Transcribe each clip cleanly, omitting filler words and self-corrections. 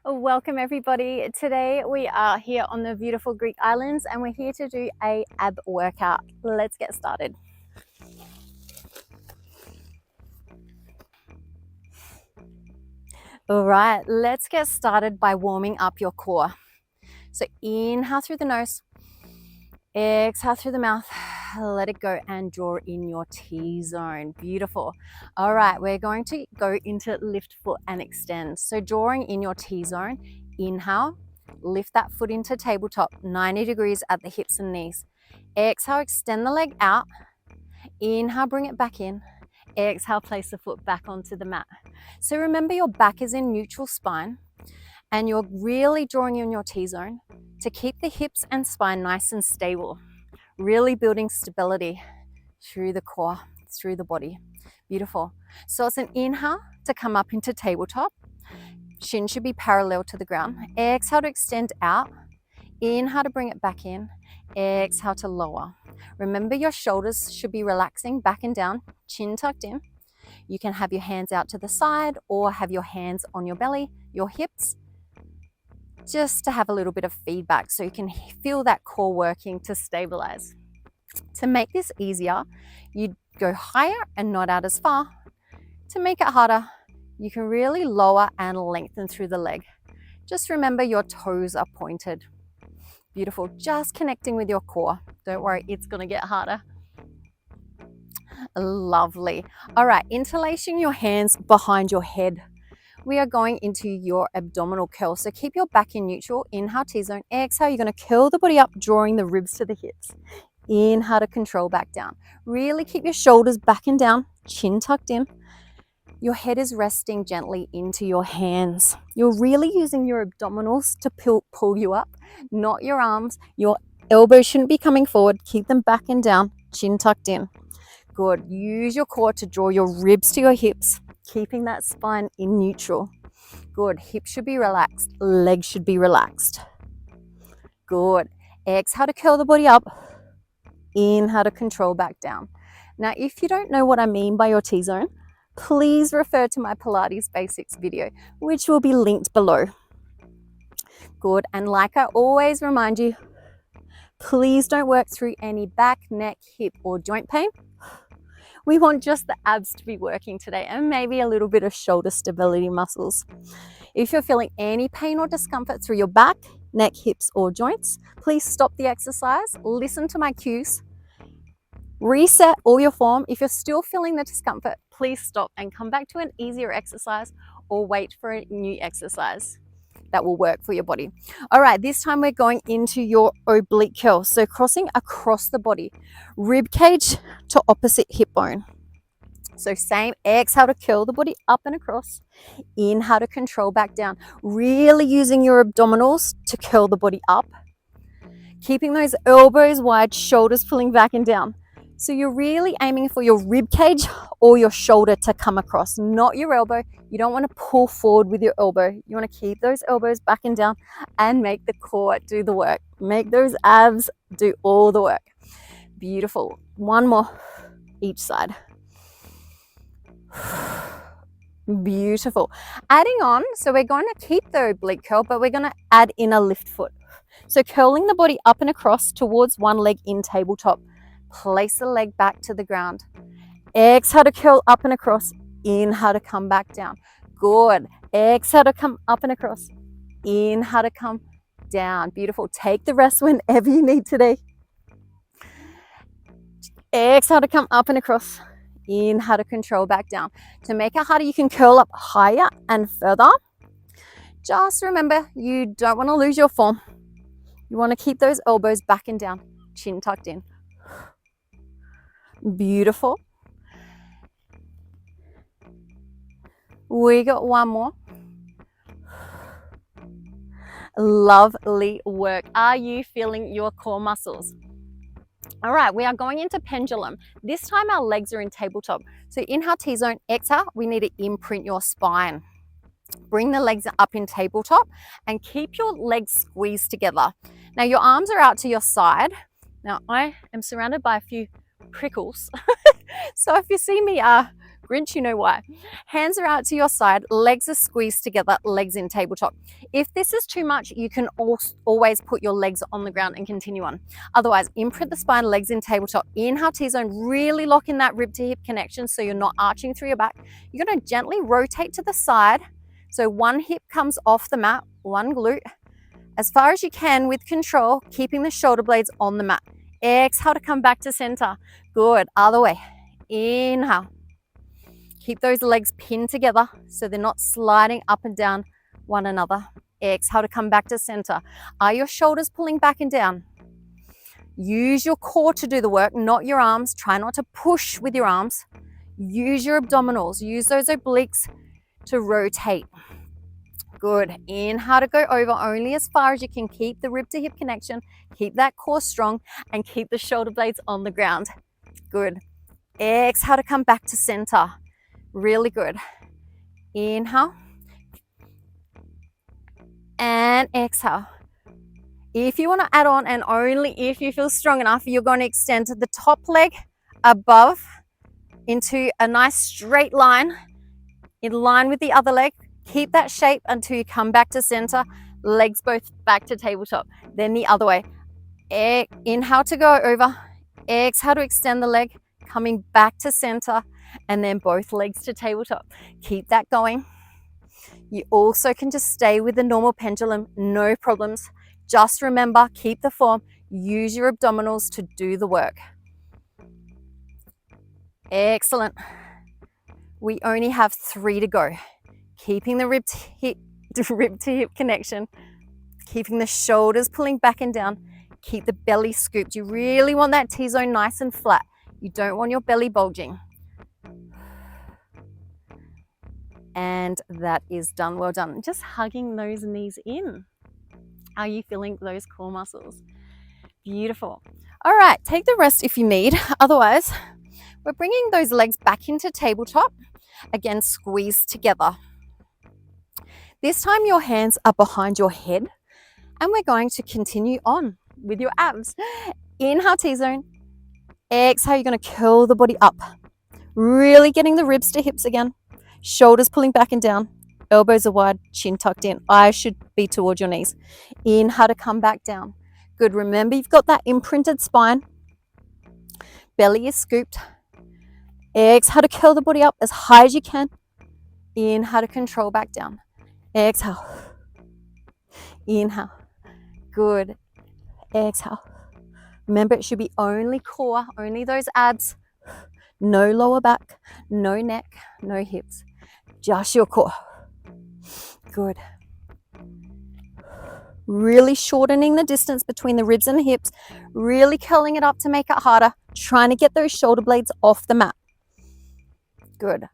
Welcome everybody. Today we are here on the beautiful Greek islands and we're here to do a ab workout. Let's get started. All right, let's get started by warming up your core. So inhale through the nose, exhale through the mouth, let it go and draw in your T-zone. Beautiful. All right, we're going to go into lift foot and extend. So drawing in your T-zone, inhale, lift that foot into tabletop, 90 degrees at the hips and knees. Exhale, extend the leg out. Inhale, bring it back in. Exhale, place the foot back onto the mat. So remember your back is in neutral spine and you're really drawing in your T-zone to keep the hips and spine nice and stable, really building stability through the core, through the body. Beautiful. So it's an inhale to come up into tabletop. Shin should be parallel to the ground. Exhale to extend out. Inhale to bring it back in. Exhale to lower. Remember your shoulders should be relaxing back and down, chin tucked in. You can have your hands out to the side or have your hands on your belly, your hips, just to have a little bit of feedback so you can feel that core working to stabilize. To make this easier, you go higher and not out as far. To make it harder, you can really lower and lengthen through the leg. Just remember your toes are pointed. Beautiful, just connecting with your core. Don't worry, it's gonna get harder. Lovely. All right, interlacing your hands behind your head. We are going into your abdominal curl. So keep your back in neutral. Inhale, T-zone. Exhale, you're going to curl the body up, drawing the ribs to the hips. Inhale to control back down. Really keep your shoulders back and down, chin tucked in. Your head is resting gently into your hands. You're really using your abdominals to pull you up, not your arms. Your elbows shouldn't be coming forward. Keep them back and down, chin tucked in. Good. Use your core to draw your ribs to your hips, keeping that spine in neutral. Good. Hips should be relaxed. Legs should be relaxed. Good. Exhale to curl the body up. Inhale to control back down. Now, if you don't know what I mean by your T-zone, please refer to my Pilates Basics video, which will be linked below. Good. And like I always remind you, please don't work through any back, neck, hip, or joint pain. We want just the abs to be working today and maybe a little bit of shoulder stability muscles. If you're feeling any pain or discomfort through your back, neck, hips, or joints, please stop the exercise, listen to my cues, reset all your form. If you're still feeling the discomfort, please stop and come back to an easier exercise or wait for a new exercise that will work for your body. All right, this time we're going into your oblique curl. So crossing across the body, rib cage to opposite hip bone. So same, exhale to curl the body up and across. Inhale to control back down. Really using your abdominals to curl the body up. Keeping those elbows wide, shoulders pulling back and down. So you're really aiming for your rib cage or your shoulder to come across, not your elbow. You don't want to pull forward with your elbow. You want to keep those elbows back and down and make the core do the work. Make those abs do all the work. Beautiful. One more each side. Beautiful. Adding on, so we're going to keep the oblique curl, but we're going to add in a lift foot. So curling the body up and across towards one leg in tabletop. Place the leg back to the ground. Exhale to curl up and across. Inhale to come back down. Good. Exhale to come up and across. Inhale to come down. Beautiful. Take the rest whenever you need today. Exhale to come up and across. Inhale to control back down. To make it harder, you can curl up higher and further. Just remember, you don't want to lose your form. You want to keep those elbows back and down, chin tucked in. Beautiful. We got one more. Lovely work. Are you feeling your core muscles? All right, we are going into pendulum. This time our legs are in tabletop. So inhale, T-zone, exhale, we need to imprint your spine. Bring the legs up in tabletop and keep your legs squeezed together. Now your arms are out to your side. Now I am surrounded by a few prickles. So if you see me Grinch, you know why. Hands are out to your side, legs are squeezed together, legs in tabletop. If this is too much, you can always put your legs on the ground and continue on. Otherwise, imprint the spine, legs in tabletop. Inhale, T-zone, really lock in that rib to hip connection so you're not arching through your back. You're going to gently rotate to the side. So one hip comes off the mat, one glute, as far as you can with control, keeping the shoulder blades on the mat. Exhale to come back to center. Good, other way. Inhale. Keep those legs pinned together so they're not sliding up and down one another. Exhale to come back to center. Are your shoulders pulling back and down? Use your core to do the work, not your arms. Try not to push with your arms. Use your abdominals. Use those obliques to rotate. Good. Inhale to go over only as far as you can. Keep the rib to hip connection. Keep that core strong and keep the shoulder blades on the ground. Good. Exhale to come back to center. Really good. Inhale. And exhale. If you want to add on, and only if you feel strong enough, you're going to extend the top leg above into a nice straight line, in line with the other leg. Keep that shape until you come back to center, legs both back to tabletop. Then the other way. Inhale to go over, exhale to extend the leg, coming back to center, and then both legs to tabletop. Keep that going. You also can just stay with the normal pendulum, no problems. Just remember, keep the form, use your abdominals to do the work. Excellent. We only have 3 to go. Keeping the rib to hip connection, keeping the shoulders pulling back and down, keep the belly scooped. You really want that T-zone nice and flat. You don't want your belly bulging. And that is done. Well done. Just hugging those knees in. Are you feeling those core muscles? Beautiful. All right, take the rest if you need. Otherwise, we're bringing those legs back into tabletop. Again, squeeze together. This time your hands are behind your head and we're going to continue on with your abs. Inhale, T-zone. Exhale, you're going to curl the body up. Really getting the ribs to hips again. Shoulders pulling back and down. Elbows are wide, chin tucked in. Eyes should be towards your knees. Inhale to come back down. Good. Remember, you've got that imprinted spine. Belly is scooped. Exhale to curl the body up as high as you can. Inhale to control back down. Exhale. Inhale. Good. Exhale. Remember, it should be only core, only those abs. No lower back, no neck, no hips. Just your core. Good. Really shortening the distance between the ribs and the hips. Really curling it up to make it harder. Trying to get those shoulder blades off the mat. Good.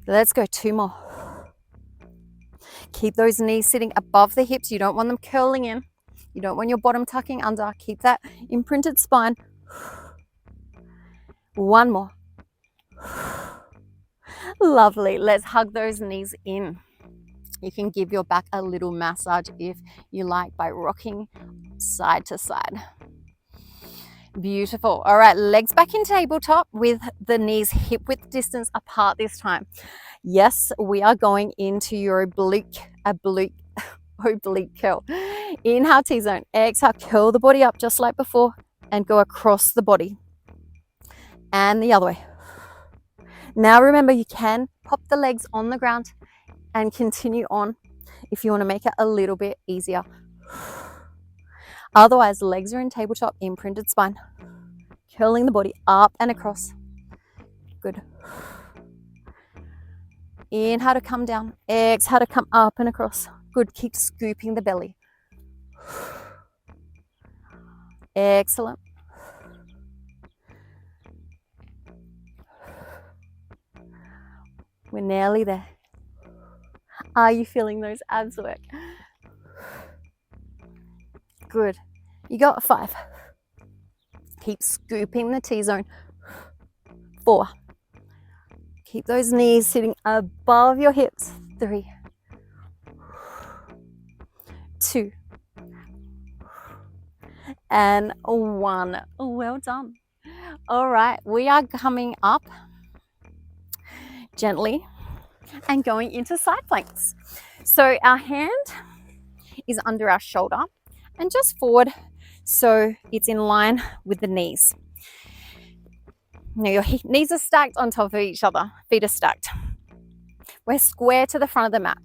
Let's go 2 more. Keep those knees sitting above the hips. You don't want them curling in. You don't want your bottom tucking under. Keep that imprinted spine. 1 more. Lovely. Let's hug those knees in. You can give your back a little massage if you like by rocking side to side. Beautiful. All right, legs back in tabletop with the knees hip width distance apart this time. Yes, we are going into your oblique curl. Inhale, T-zone. Exhale, curl the body up just like before and go across the body. And the other way. Now remember, you can pop the legs on the ground and continue on if you want to make it a little bit easier. Otherwise, legs are in tabletop, imprinted spine. Curling the body up and across. Good. Inhale to come down. Exhale to come up and across. Good. Keep scooping the belly. Excellent. We're nearly there. Are you feeling those abs work? Good. You got 5. Keep scooping the T-zone. 4. Keep those knees sitting above your hips. 3. 2. And 1. Well done. All right, we are coming up gently and going into side planks. So our hand is under our shoulder and just forward so it's in line with the knees. Now your knees are stacked on top of each other, feet are stacked. We're square to the front of the mat.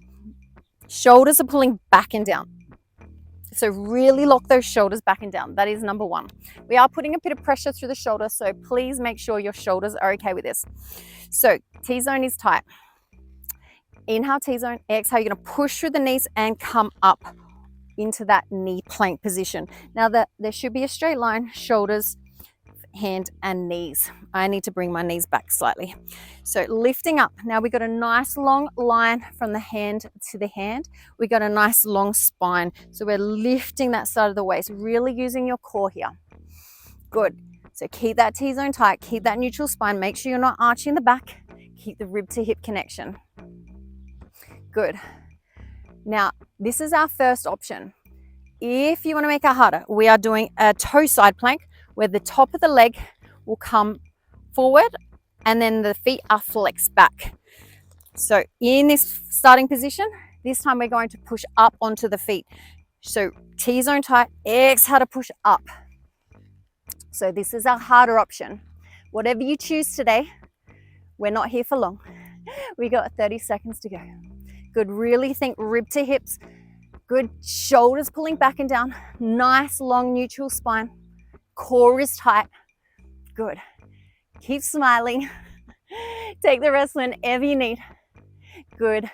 Shoulders are pulling back and down. So really lock those shoulders back and down. That is number one. We are putting a bit of pressure through the shoulder, so please make sure your shoulders are okay with this. So T-zone is tight. Inhale T-zone, exhale, you're gonna push through the knees and come up into that knee plank position. Now there should be a straight line, shoulders, hand and knees. I need to bring my knees back slightly. So lifting up. Now we got a nice long line from the hand to the hand. We got a nice long spine. So we're lifting that side of the waist, really using your core here. Good. So keep that T-zone tight, keep that neutral spine. Make sure you're not arching the back. Keep the rib to hip connection. Good. Now, this is our first option. If you want to make it harder, we are doing a toe side plank where the top of the leg will come forward and then the feet are flexed back. So in this starting position, this time we're going to push up onto the feet. So T-zone tight, exhale to push up. So this is our harder option. Whatever you choose today, we're not here for long. We got 30 seconds to go. Good, really think rib to hips. Good, shoulders pulling back and down. Nice long neutral spine. Core is tight. Good. Keep smiling. Take the rest whenever you need. Good.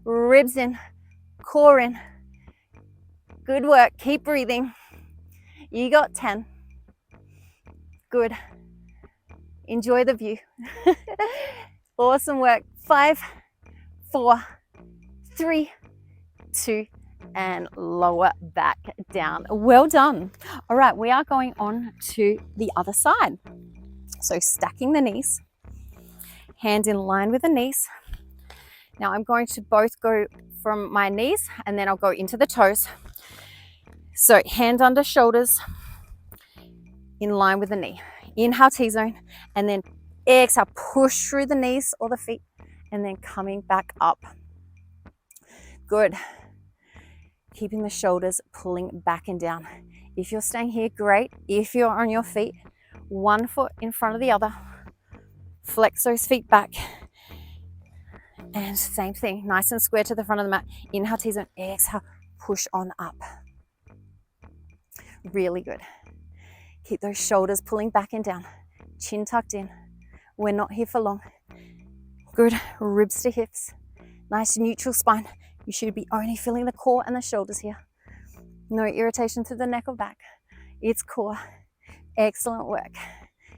Ribs in, core in. Good work. Keep breathing. You got 10. Good. Enjoy the view. Awesome work. 5, 4, 3, 2, and lower back down. Well done. All right, we are going on to the other side. So stacking the knees, hands in line with the knees. Now I'm going to both go from my knees and then I'll go into the toes. So hand under shoulders, in line with the knee. Inhale T-zone and then exhale, push through the knees or the feet and then coming back up. Good. Keeping the shoulders pulling back and down. If you're staying here, great. If you're on your feet, one foot in front of the other. Flex those feet back. And same thing, nice and square to the front of the mat. Inhale T-zone, exhale, push on up. Really good. Keep those shoulders pulling back and down. Chin tucked in. We're not here for long. Good, ribs to hips. Nice neutral spine. You should be only feeling the core and the shoulders here. No irritation through the neck or back. It's core. Excellent work.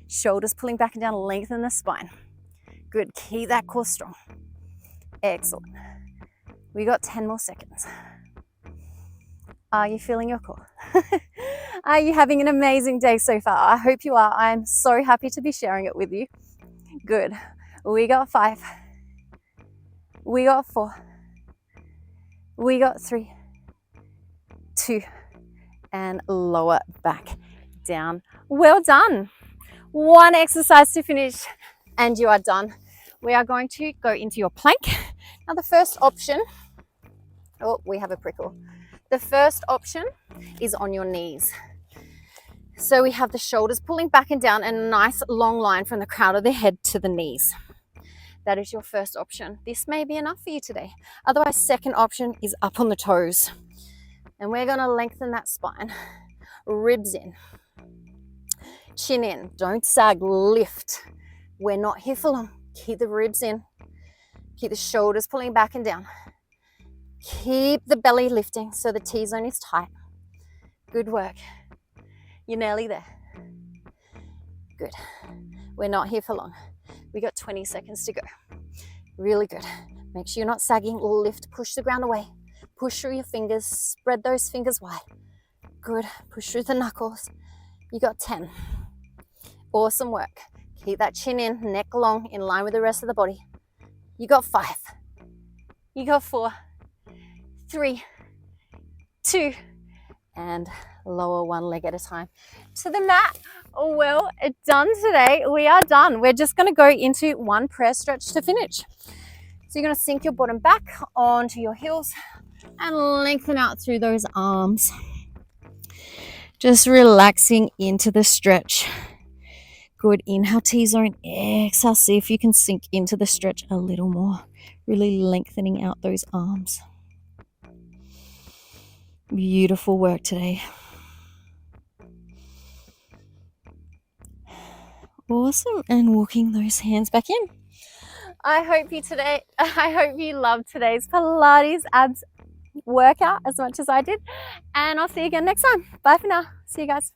Shoulders pulling back and down, lengthen the spine. Good, keep that core strong. Excellent. We got 10 more seconds. Are you feeling your core? Are you having an amazing day so far? I hope you are. I'm so happy to be sharing it with you. Good. We got 5. We got 4. We got 3, 2, and lower back down. Well done. One exercise to finish and you are done. We are going to go into your plank. Now the first option, oh, we have a prickle. The first option is on your knees. So we have the shoulders pulling back and down and a nice long line from the crown of the head to the knees. That is your first option. This may be enough for you today. Otherwise, second option is up on the toes. And we're gonna lengthen that spine. Ribs in, chin in, don't sag, lift. We're not here for long. Keep the ribs in. Keep the shoulders pulling back and down. Keep the belly lifting so the T-zone is tight. Good work. You're nearly there. Good. We're not here for long. We got 20 seconds to go. Really good. Make sure you're not sagging. Lift, push the ground away. Push through your fingers. Spread those fingers wide. Good. Push through the knuckles. You got 10. Awesome work. Keep that chin in, neck long, in line with the rest of the body. You got 5. You got 4, 3, 2, and lower one leg at a time to the mat. Well, done today. We are done. We're just going to go into one prayer stretch to finish. So you're going to sink your bottom back onto your heels and lengthen out through those arms. Just relaxing into the stretch. Good. Inhale, T-zone. Exhale. See if you can sink into the stretch a little more. Really lengthening out those arms. Beautiful work today. Awesome. And walking those hands back in. I hope you loved today's Pilates abs workout as much as I did. And I'll see you again next time. Bye for now. See you guys.